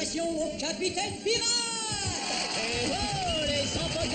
présentation au capitaine pirate. Et oh, les emportés.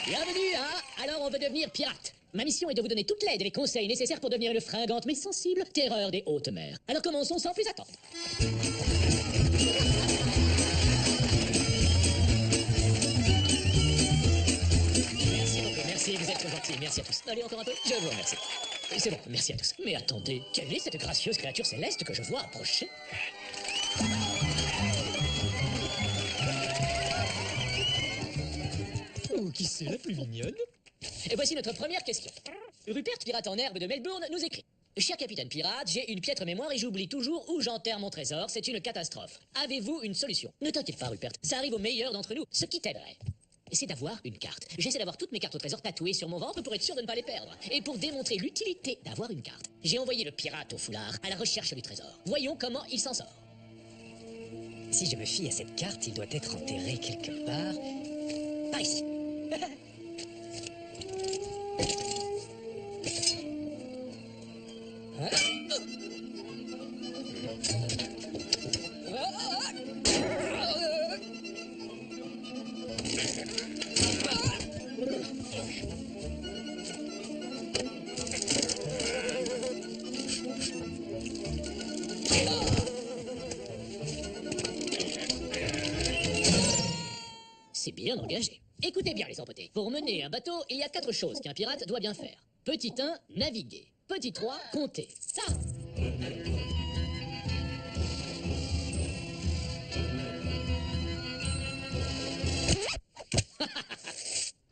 Bienvenue à Alors on veut devenir pirate. Ma mission est de vous donner toute l'aide et les conseils nécessaires pour devenir une fringante mais sensible terreur des hautes mers. Alors commençons sans plus attendre. Merci beaucoup, merci, vous êtes trop gentils, merci à tous. Allez, encore un peu, je vous remercie. C'est bon, merci à tous. Mais attendez, quelle est cette gracieuse créature céleste que je vois approcher? Oh, qui c'est la plus mignonne? Et voici notre première question. Rupert, pirate en herbe de Melbourne, nous écrit: cher capitaine pirate, j'ai une piètre mémoire et j'oublie toujours où j'enterre mon trésor. C'est une catastrophe. Avez-vous une solution? Ne t'inquiète pas, Rupert. Ça arrive aux meilleurs d'entre nous. Ce qui t'aiderait, c'est d'avoir une carte. J'essaie d'avoir toutes mes cartes au trésor tatouées sur mon ventre pour être sûr de ne pas les perdre. Et pour démontrer l'utilité d'avoir une carte, j'ai envoyé le pirate au foulard à la recherche du trésor. Voyons comment il s'en sort. Si je me fie à cette carte, il doit être enterré quelque part. Par ici. C'est bien engagé. Écoutez bien les empotés. Pour mener un bateau, il y a 4 choses qu'un pirate doit bien faire. Petit 1, naviguer. Petit 3, compter. Ça.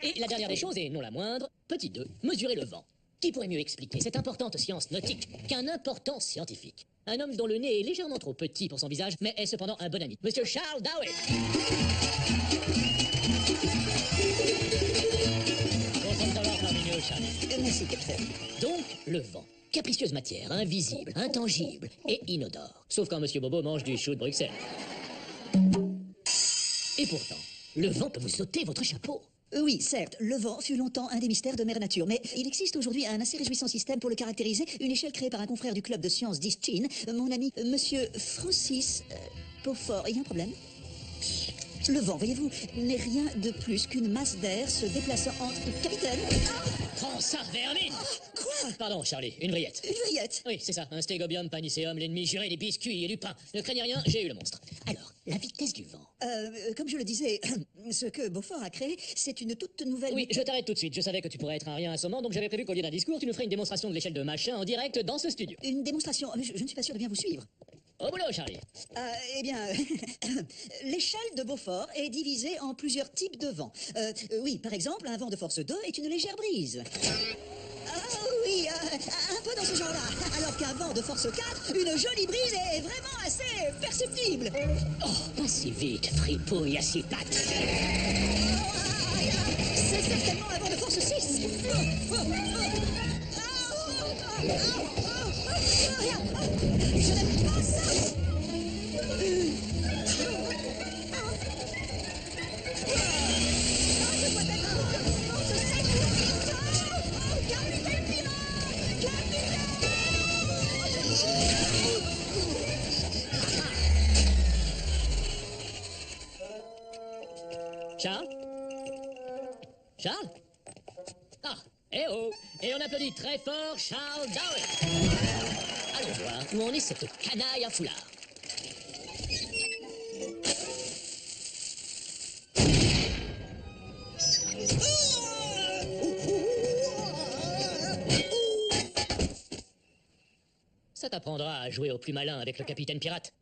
Et la dernière des choses, et non la moindre, petit 2, mesurer le vent. Qui pourrait mieux expliquer cette importante science nautique qu'un important scientifique? Un homme dont le nez est légèrement trop petit pour son visage, mais est cependant un bon ami. Monsieur Charles Darwin. Content de t'avoir parmi nous, Charlie. Merci, capitaine. Donc, le vent. Capricieuse matière, invisible, intangible et inodore. Sauf quand Monsieur Bobo mange du chou de Bruxelles. Et pourtant, le vent peut vous ôter votre chapeau. Oui, certes, le vent fut longtemps un des mystères de Mère Nature, mais il existe aujourd'hui un assez réjouissant système pour le caractériser, une échelle créée par un confrère du club de sciences d'Eastchean, mon ami Monsieur Francis Beaufort. Il y a un problème? Le vent, voyez-vous, n'est rien de plus qu'une masse d'air se déplaçant entre... Capitaine! Prends ça, vermine! Quoi? Pardon, Charlie, une vrillette. Une vrillette? Oui, c'est ça, un stégobium panicéum, l'ennemi juré des biscuits et du pain. Ne craignez rien, j'ai eu le monstre. Alors, la vitesse du vent. Comme je le disais, ce que Beaufort a créé, c'est une toute nouvelle... Oui, je t'arrête tout de suite. Je savais que tu pourrais être un rien assommant, donc j'avais prévu qu'au lieu d'un discours, tu nous ferais une démonstration de l'échelle de machin en direct dans ce studio. Une démonstration... Je ne suis pas sûr de bien vous suivre. Au boulot, Charlie. Eh bien, l'échelle de Beaufort est divisée en plusieurs types de vents. Oui, par exemple, un vent de force 2 est une légère brise. Oui, un peu dans ce genre-là. Alors qu'un vent de force 4, une jolie brise est vraiment assez perceptible. Oh, pas si vite, fripouille à 6 pattes. C'est certainement un vent de force 6. Je n'aime pas ça. Charles? Charles? Ah, eh oh! Et on applaudit très fort Charles Darwin. Allons voir où en est cette canaille à foulard. Ça t'apprendra à jouer au plus malin avec le capitaine pirate.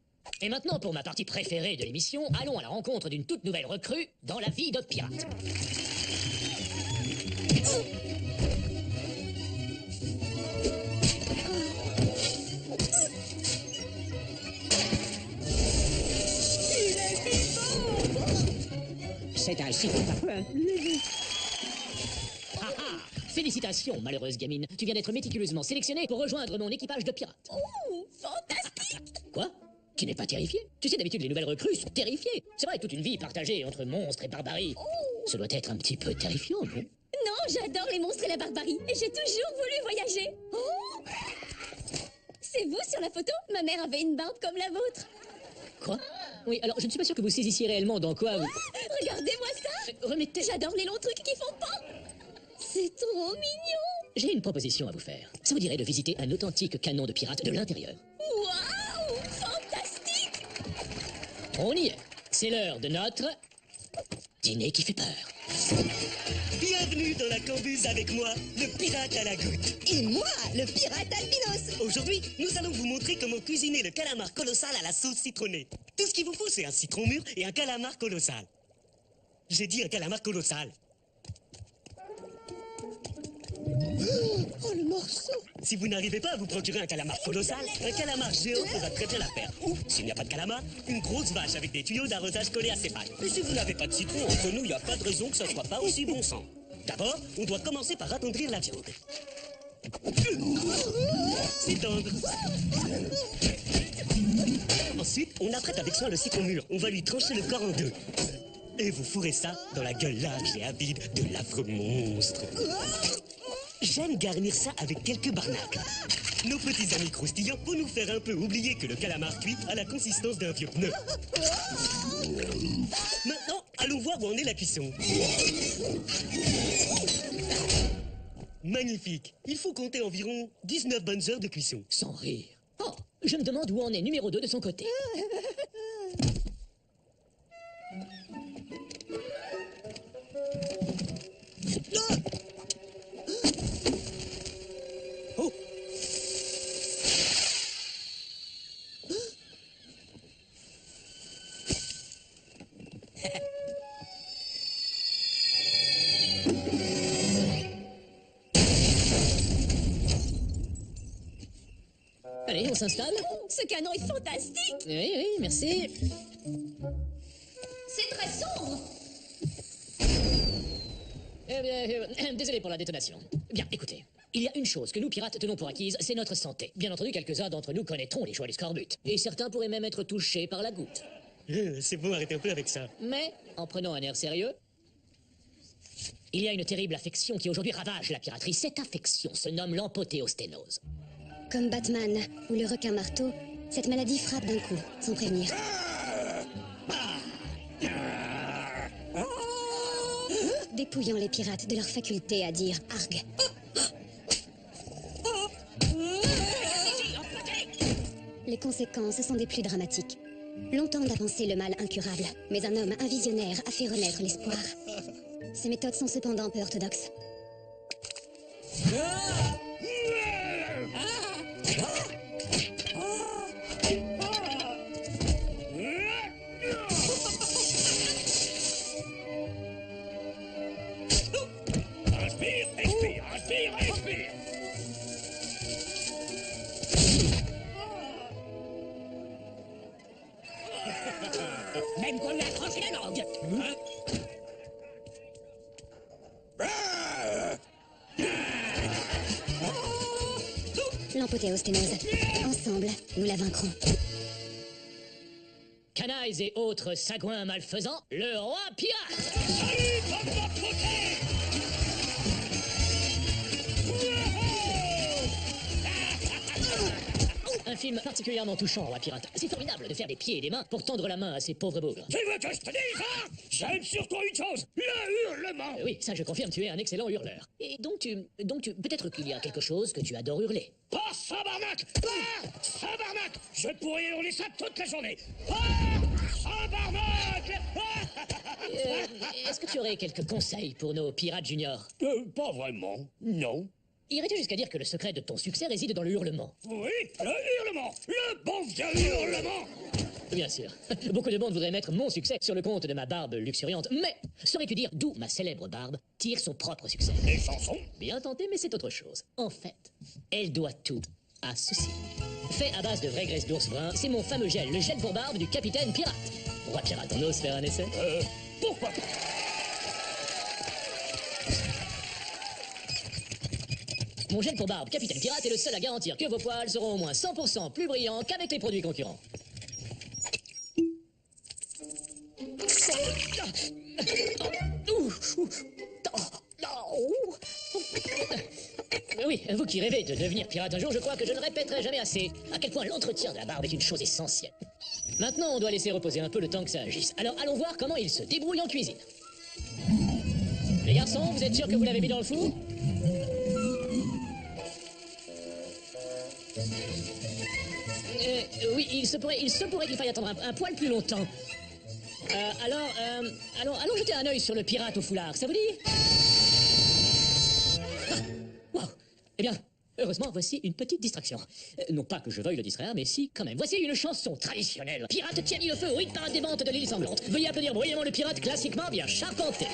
Et maintenant, pour ma partie préférée de l'émission, allons à la rencontre d'une toute nouvelle recrue dans la vie de pirate. C'est ainsi que Ah ah! Félicitations, malheureuse gamine. Tu viens d'être méticuleusement sélectionnée pour rejoindre mon équipage de pirates. Oh, fantastique! Quoi? Tu n'es pas terrifié? Tu sais, d'habitude, les nouvelles recrues sont terrifiées. C'est vrai, toute une vie partagée entre monstres et barbarie. Oh. Ce doit être un petit peu terrifiant, non? Non, j'adore les monstres et la barbarie. Et j'ai toujours voulu voyager. Oh, c'est vous sur la photo? Ma mère avait une barbe comme la vôtre. Quoi? Oui, alors je ne suis pas sûr que vous saisissiez réellement dans quoi vous... Regardez-moi ça. Remettez... J'adore les longs trucs qui font pas. C'est trop mignon. J'ai une proposition à vous faire. Ça vous dirait de visiter un authentique canon de pirate de l'intérieur? Waouh, fantastique. On y est. C'est l'heure de notre... dîner qui fait peur. Bienvenue dans la cambuse avec moi, le pirate à la goutte. Et moi, le pirate albinos. Aujourd'hui, nous allons vous montrer comment cuisiner le calamar colossal à la sauce citronnée. Tout ce qu'il vous faut, c'est un citron mûr et un calamar colossal. J'ai dit un calamar colossal. Oh, le morceau. Si vous n'arrivez pas à vous procurer un calamar colossal, un calamar géant fera très bien l'affaire. Ou, s'il n'y a pas de calamar, une grosse vache avec des tuyaux d'arrosage collés à ses pattes. Et si vous n'avez pas de citron, entre nous, il n'y a pas de raison que ça soit pas aussi bon sang. D'abord, on doit commencer par attendrir la viande. C'est tendre. Ensuite, on apprête avec soin le citron mûr. On va lui trancher le corps en deux. Et vous fourrez ça dans la gueule large et avide de l'affreux monstre. J'aime garnir ça avec quelques barnacles. Nos petits amis croustillants vont nous faire un peu oublier que le calamar cuit a la consistance d'un vieux pneu. Maintenant, allons voir où en est la cuisson. Magnifique. Il faut compter environ 19 bonnes heures de cuisson. Sans rire. Oh, je me demande où en est numéro 2 de son côté. Oh! Allez, on s'installe. Ce canon est fantastique. Oui, oui, merci. C'est très sombre. Eh bien, désolé pour la détonation. Bien, écoutez. Il y a une chose que nous, pirates, tenons pour acquise, c'est notre santé. Bien entendu, quelques-uns d'entre nous connaîtront les joies du scorbut. Et certains pourraient même être touchés par la goutte. C'est bon, arrêtez un peu avec ça. Mais, en prenant un air sérieux, il y a une terrible affection qui aujourd'hui ravage la piraterie. Cette affection se nomme l'empothéosténose. Comme Batman ou le requin marteau, cette maladie frappe d'un coup, sans prévenir. Dépouillant les pirates de leur faculté à dire argue. Les conséquences sont des plus dramatiques. Longtemps on a pensé le mal incurable, mais un homme, un visionnaire, a fait renaître l'espoir. Ses méthodes sont cependant peu orthodoxes. Inspire, expire, inspire, expire. Même qu'on lui a tranché la langue. L'empothéosténose. Ensemble, nous la vaincrons. Canailles et autres sagouins malfaisants, le roi pirate! Salut, comme de votre côté. Un film particulièrement touchant, roi pirate. C'est formidable de faire des pieds et des mains pour tendre la main à ces pauvres bougres. Tu veux que je te dise, hein? J'aime surtout une chose, le hurlement. Oui, ça je confirme, tu es un excellent hurleur. Et donc tu... Peut-être qu'il y a quelque chose que tu adores hurler. Pas Sabarnak! Pas Sabarnak! Je pourrais hurler ça toute la journée. Pas Sabarnak! Est-ce que tu aurais quelques conseils pour nos pirates juniors? Pas vraiment, non. Irais-tu jusqu'à dire que le secret de ton succès réside dans le hurlement? Oui, le hurlement! Le bon vieux hurlement! Bien sûr. Beaucoup de monde voudrait mettre mon succès sur le compte de ma barbe luxuriante, mais saurais-tu dire d'où ma célèbre barbe tire son propre succès? Les chansons? Bien tenté, mais c'est autre chose. En fait, elle doit tout à ceci. Fait à base de vraie graisse d'ours brun, c'est mon fameux gel, le gel pour barbe du capitaine pirate. Roi pirate, on ose faire un essai? Pourquoi pas? Mon gel pour barbe capitaine pirate est le seul à garantir que vos poils seront au moins 100% plus brillants qu'avec les produits concurrents. Oui, vous qui rêvez de devenir pirate un jour, je crois que je ne répéterai jamais assez à quel point l'entretien de la barbe est une chose essentielle. Maintenant, on doit laisser reposer un peu le temps que ça agisse. Alors, allons voir comment il se débrouille en cuisine. Les garçons, vous êtes sûrs que vous l'avez mis dans le four? Oui, il se pourrait qu'il faille attendre un poil plus longtemps. Allons jeter un œil sur le pirate au foulard, ça vous dit? Waouh! Eh bien, heureusement, voici une petite distraction. Non pas que je veuille le distraire, mais si, quand même. Voici une chanson traditionnelle. Pirate qui a mis le feu au hit parade des ventes de l'île sanglante. Veuillez applaudir bruyamment le pirate classiquement bien charpenté.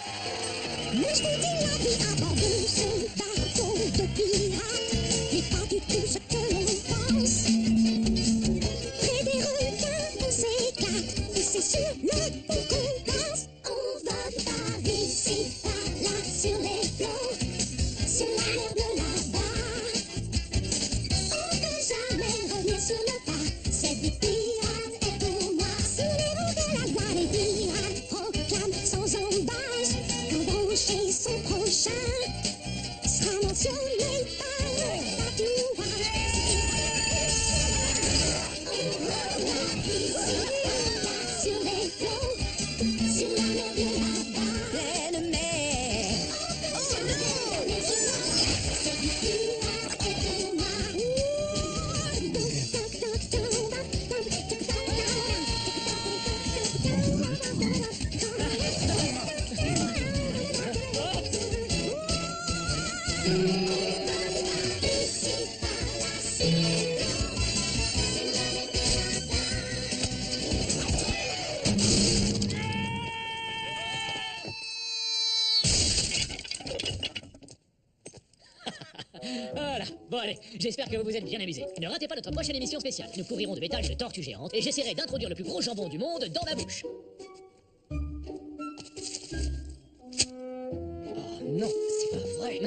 Moi je vous dis la vie à bord de ce bateau de pirates n'est pas du tout ce que l'on pense. Près des requins on s'éclate et c'est sur le pont qu'on passe. On va par ici, par là, sur les flots, sur la mer de là-bas. On peut jamais revenir sur le pas, c'est des pirates et pour moi. Sur les roues de la loi, les pirates proclament sans embâche qu'embaucher son prochain sera mentionné par le tatouage. On va par ici, par là, sur les flots, sur la mer de là-bas. Pleine mer. Oh non, c'est des pirates et pour moi. Voilà, bon allez, j'espère que vous vous êtes bien amusés. Ne ratez pas notre prochaine émission spéciale. Nous couvrirons de métal et de tortues géantes et j'essaierai d'introduire le plus gros jambon du monde dans ma bouche. Oh non, c'est pas vrai.